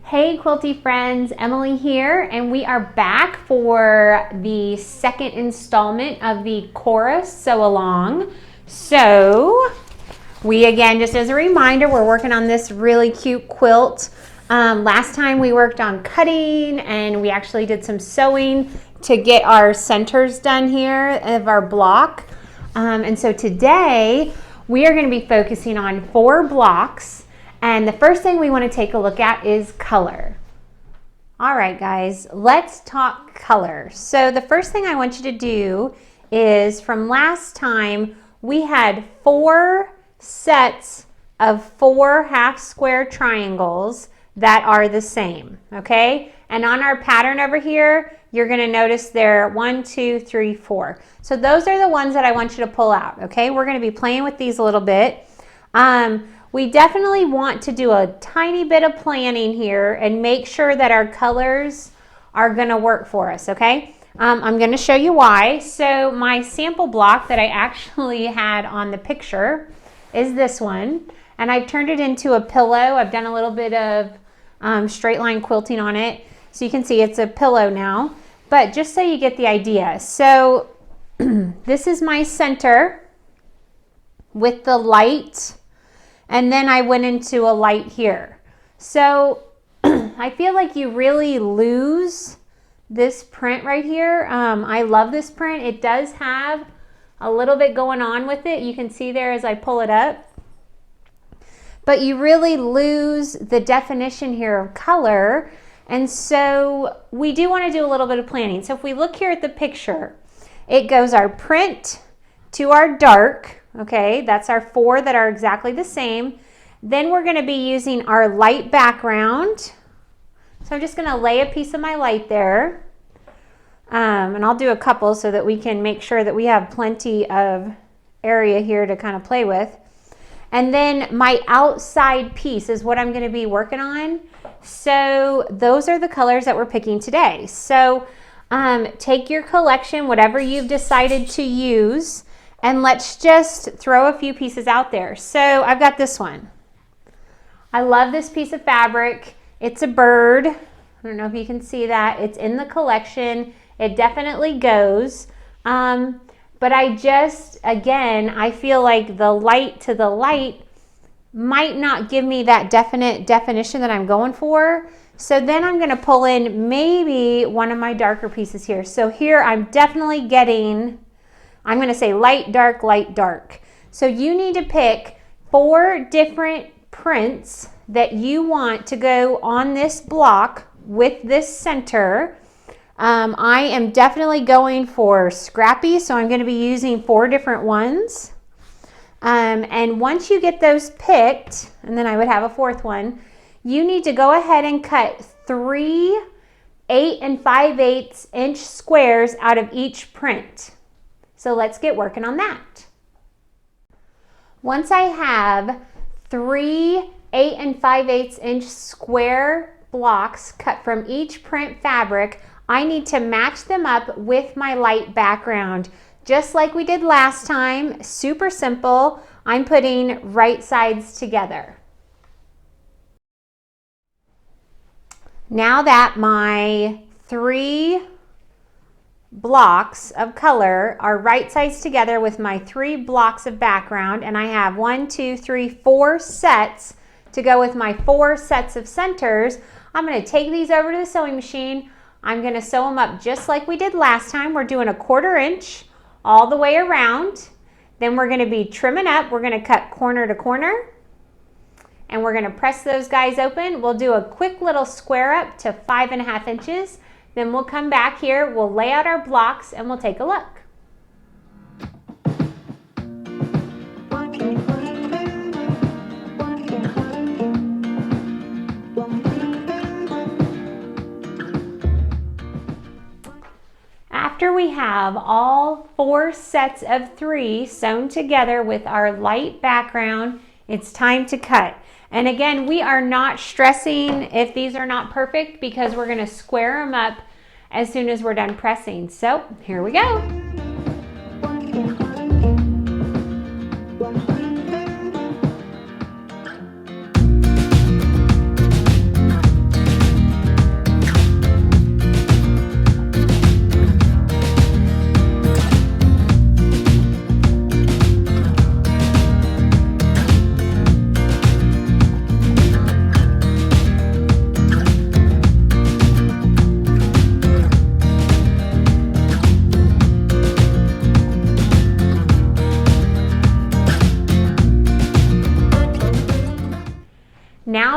Hey quilty friends, Emily here, and we are back for the second installment of the Kora sew along. So we again, just as a reminder, we're working on this really cute quilt. Last time we worked on cutting and we actually did some sewing to get our centers done here of our block. And so today we are going to be focusing on 4 blocks. And the first thing we want to take a look at is color. All right, guys, let's talk color. So the first thing I want you to do is, from last time, we had 4 sets of 4 half square triangles that are the same, okay? And on our pattern over here, you're going to notice there 1, 2, 3, 4. So those are the ones that I want you to pull out, okay? We're going to be playing with these a little bit. We definitely want to do a tiny bit of planning here and make sure that our colors are going to work for us, okay? I'm going to show you why. So my sample block that I actually had on the picture is this one, and I've turned it into a pillow. I've done a little bit of straight line quilting on it, so you can see it's a pillow now, but just so you get the idea. So this is my center with the light, and then I went into a light here. So I feel like you really lose this print right here. I love this print. It does have a little bit going on with it. You can see there as I pull it up. But you really lose the definition here of color. And so we do want to do a little bit of planning. So if we look here at the picture, it goes our print to our dark. Okay, that's our 4 that are exactly the same. Then we're going to be using our light background. So I'm just going to lay a piece of my light there. And I'll do a couple so that we can make sure that we have plenty of area here to kind of play with. And then my outside piece is what I'm going to be working on. So those are the colors that we're picking today. So take your collection, whatever you've decided to use, and let's just throw a few pieces out there. So I've got this one. I love this piece of fabric. It's a bird. I don't know if you can see that. It's in the collection. It definitely goes. But I just, again, I feel like the light to the light might not give me that definite definition that I'm going for. So then I'm going to pull in maybe one of my darker pieces here. So here I'm definitely getting, I'm going to say light, dark, light, dark. So you need to pick 4 different prints that you want to go on this block with this center. I am definitely going for scrappy, so I'm going to be using 4 different ones. And once you get those picked, and then I would have a 4th one, you need to go ahead and cut 3 8 5/8 inch squares out of each print. So let's get working on that. Once I have 3 8 5/8 inch square blocks cut from each print fabric, I need to match them up with my light background. Just like we did last time, super simple. I'm putting right sides together. Now that my 3 blocks of color are right sides together with my 3 blocks of background, and I have 1, 2, 3, 4 sets to go with my 4 sets of centers, I'm going to take these over to the sewing machine. I'm going to sew them up just like we did last time. We're doing a 1/4 inch all the way around. Then we're going to be trimming up. We're going to cut corner to corner, and we're going to press those guys open. We'll do a quick little square up to 5.5 inches. Then we'll come back here, we'll lay out our blocks, and we'll take a look. After we have all 4 sets of 3 sewn together with our light background, it's time to cut. And again, we are not stressing if these are not perfect because we're going to square them up as soon as we're done pressing. So here we go.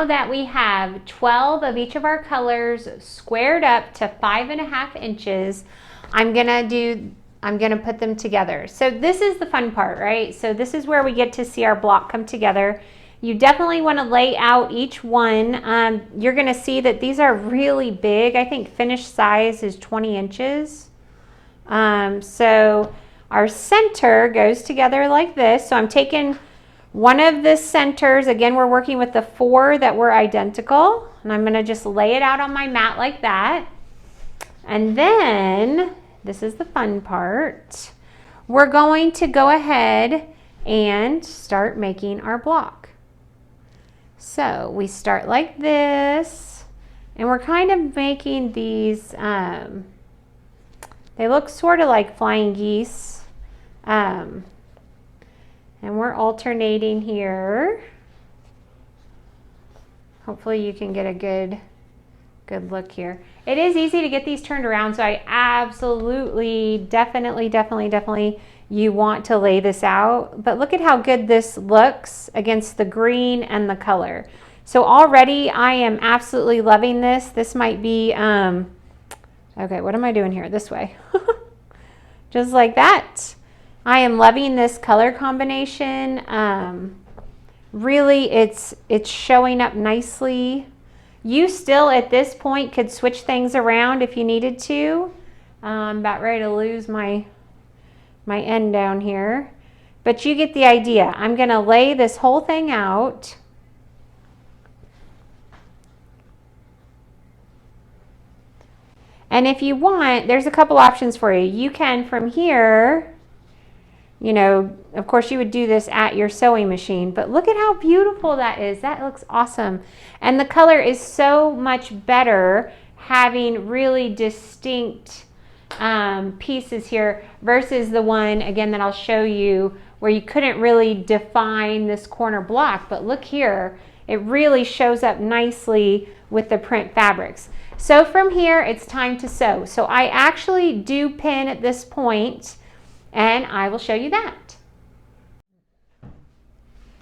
now that we have 12 of each of our colors squared up to 5.5 inches, I'm gonna put them together. So this is the fun part, right? So this is where we get to see our block come together. You definitely want to lay out each one. You're gonna see that these are really big. I think finished size is 20 inches. So our center goes together like this. So I'm taking one of the centers. Again, we're working with the 4 that were identical, and I'm gonna just lay it out on my mat like that. And then, this is the fun part, we're going to go ahead and start making our block. So we start like this, and we're kind of making these, they look sort of like flying geese. And we're alternating here. Hopefully you can get a good look here. It is easy to get these turned around, so I absolutely, definitely, you want to lay this out. But look at how good this looks against the green and the color. So already I am absolutely loving this. This might be, okay, what am I doing here? This way. Just like that. I am loving this color combination. Really, it's showing up nicely. You still, at this point, could switch things around if you needed to. I'm about ready to lose my end down here. But you get the idea. I'm going to lay this whole thing out. And if you want, there's a couple options for you. You can, from here, you know, of course you would do this at your sewing machine, but look at how beautiful that is. That looks awesome. And the color is so much better having really distinct pieces here versus the one, again, that I'll show you where you couldn't really define this corner block. But look here, it really shows up nicely with the print fabrics. So from here, it's time to sew. So I actually do pin at this point, and I will show you that.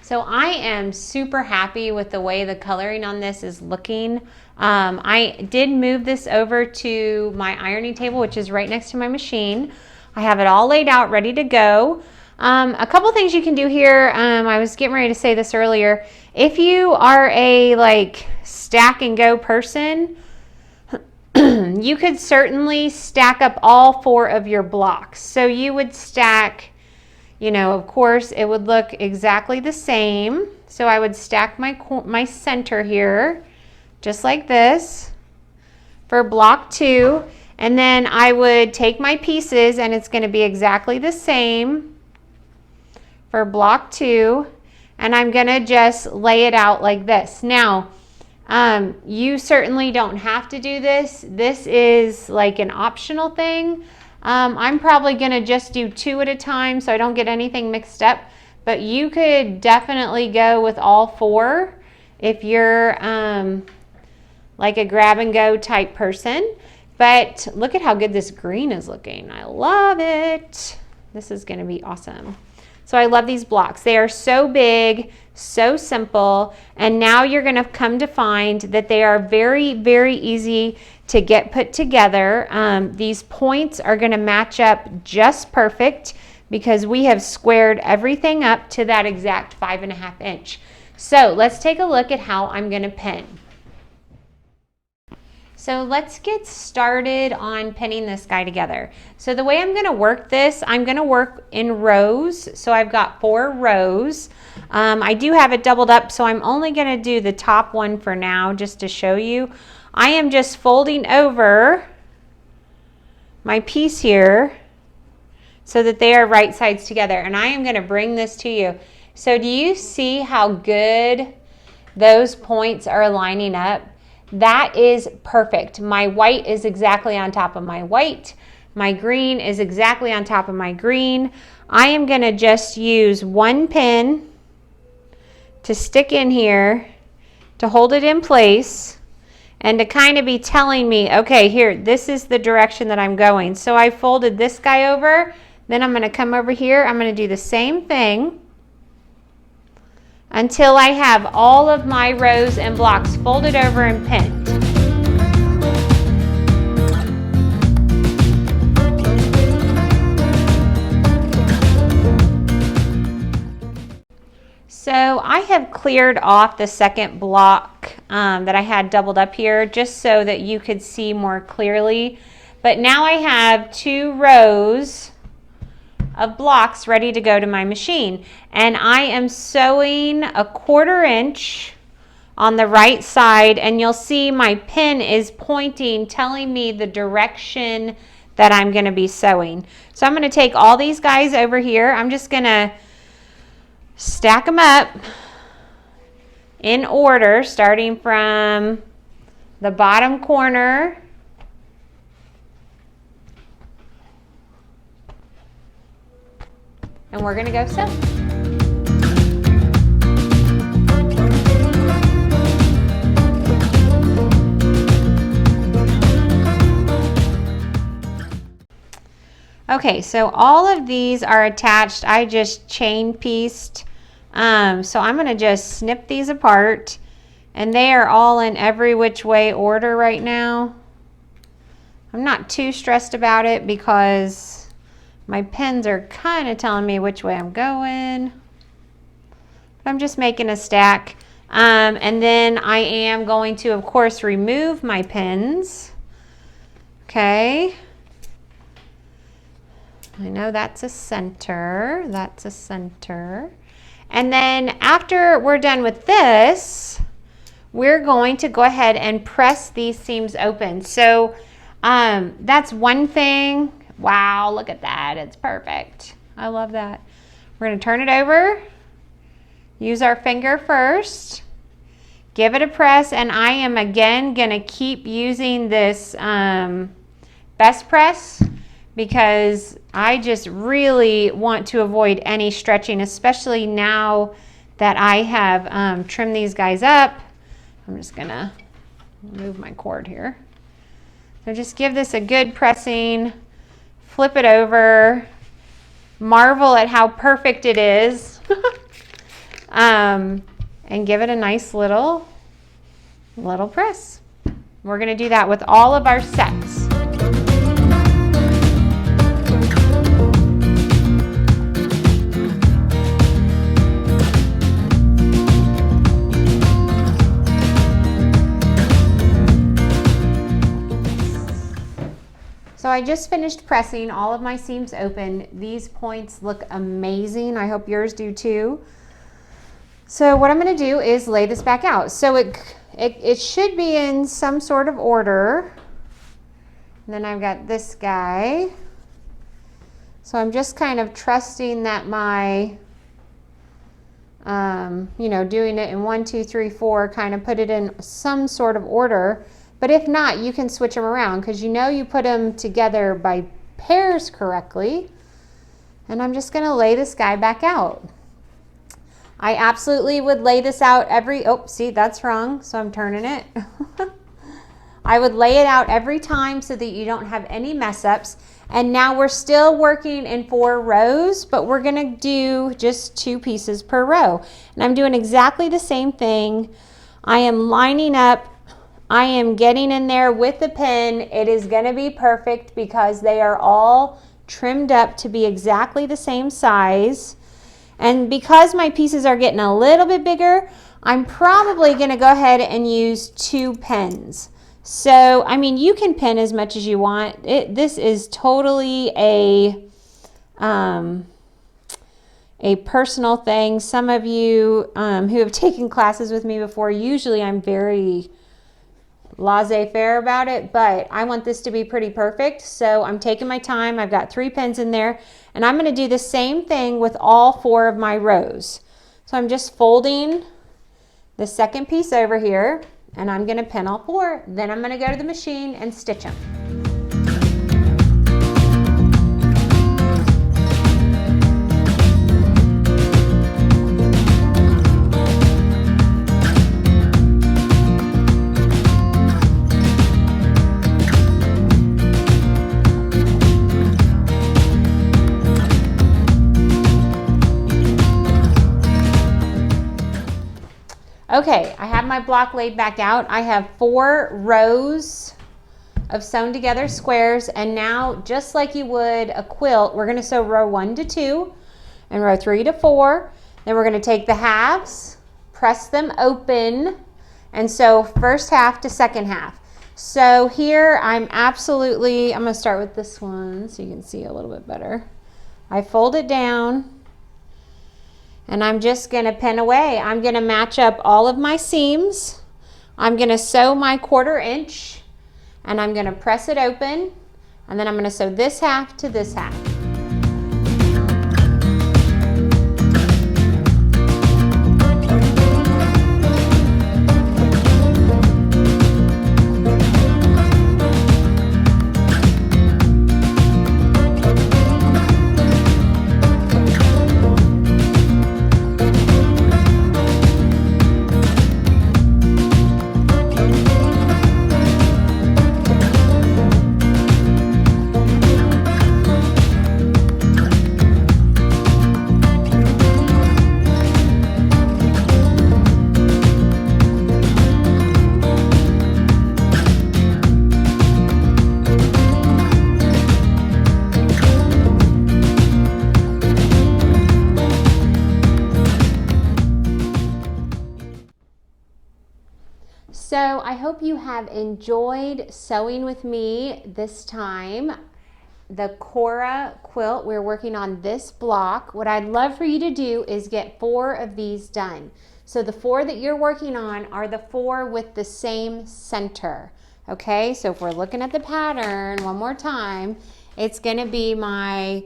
So I am super happy with the way the coloring on this is looking. I did move this over to my ironing table, which is right next to my machine. I have it all laid out, ready to go. A couple things you can do here. I was getting ready to say this earlier. If you are a stack and go person, you could certainly stack up all 4 of your blocks. So you would stack, you know, of course it would look exactly the same. So I would stack my center here just like this for block 2, and then I would take my pieces, and it's going to be exactly the same for block 2, and I'm going to just lay it out like this. Now, you certainly don't have to do this. This is like an optional thing. I'm probably going to just do 2 at a time so I don't get anything mixed up, but you could definitely go with all 4 if you're like a grab and go type person. But look at how good this green is looking. I love it. This is going to be awesome. So I love these blocks. They are so big, so simple, and now you're going to come to find that they are very, very easy to get put together. These points are going to match up just perfect because we have squared everything up to that exact 5.5 inch. So let's take a look at how I'm going to pin. So let's get started on pinning this guy together. So the way I'm going to work this, I'm going to work in rows. So I've got 4 rows. I do have it doubled up, so I'm only going to do the top one for now just to show you. I am just folding over my piece here so that they are right sides together, and I am going to bring this to you. So do you see how good those points are lining up? That is perfect. My white is exactly on top of my white. My green is exactly on top of my green. I am going to just use 1 pin to stick in here to hold it in place and to kind of be telling me, okay, here, this is the direction that I'm going. So I folded this guy over, then I'm going to come over here. I'm going to do the same thing. until I have all of my rows and blocks folded over and pinned. So I have cleared off the second block that I had doubled up here just so that you could see more clearly. But now I have 2 rows of blocks ready to go to my machine. And I am sewing a 1/4 inch on the right side, and you'll see my pin is pointing, telling me the direction that I'm going to be sewing. So I'm going to take all these guys over here. I'm just going to stack them up in order, starting from the bottom corner and we're going to go sew. Okay, so all of these are attached. I just chain pieced. So I'm going to just snip these apart, and they are all in every which way order right now. I'm not too stressed about it because my pins are kind of telling me which way I'm going. But I'm just making a stack. And then I am going to, of course, remove my pins. Okay. I know that's a center. That's a center. And then after we're done with this, we're going to go ahead and press these seams open. So that's one thing. Wow, look at that. It's perfect. I love that. We're going to turn it over. Use our finger first. Give it a press. And I am again going to keep using this best press, because I just really want to avoid any stretching, especially now that I have trimmed these guys up. I'm just gonna move my cord here. So just give this a good pressing, flip it over, marvel at how perfect it is, and give it a nice little press. We're gonna do that with all of our sets. So I just finished pressing all of my seams open. These points look amazing. I hope yours do too. So what I'm going to do is lay this back out. So it should be in some sort of order. And then I've got this guy. So I'm just kind of trusting that my, doing it in 1, 2, 3, 4, kind of put it in some sort of order. But if not, you can switch them around, because you put them together by pairs correctly. And I'm just going to lay this guy back out. I absolutely would lay this out see, that's wrong, so I'm turning it. I would lay it out every time so that you don't have any mess ups. And now we're still working in 4 rows, but we're going to do just 2 pieces per row. And I'm doing exactly the same thing. I am lining up. I am getting in there with the pin. It is going to be perfect because they are all trimmed up to be exactly the same size. And because my pieces are getting a little bit bigger, I'm probably going to go ahead and use 2 pins. So, I mean, you can pin as much as you want. This is totally a personal thing. Some of you who have taken classes with me before, usually I'm very laissez-faire about it, but I want this to be pretty perfect, so I'm taking my time. I've got 3 pins in there, and I'm going to do the same thing with all 4 of my rows. So I'm just folding the second piece over here, and I'm going to pin all 4. Then I'm going to go to the machine and stitch them. Okay, I have my block laid back out. I have 4 rows of sewn together squares, and now just like you would a quilt, we're going to sew row 1 to 2 and row 3 to 4. Then we're going to take the halves, press them open, and sew first half to second half. So here I'm going to start with this one so you can see a little bit better. I fold it down and I'm just going to pin away. I'm going to match up all of my seams. I'm going to sew my 1/4 inch and I'm going to press it open, and then I'm going to sew this half to this half. So I hope you have enjoyed sewing with me this time. The Kora quilt, we're working on this block. What I'd love for you to do is get 4 of these done. So the 4 that you're working on are the 4 with the same center. Okay, so if we're looking at the pattern one more time, it's gonna be my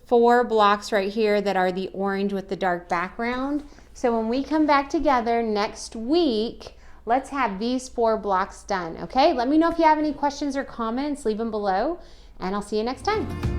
4 blocks right here that are the orange with the dark background. So when we come back together next week, let's have these 4 blocks done, okay? Let me know if you have any questions or comments, leave them below, and I'll see you next time.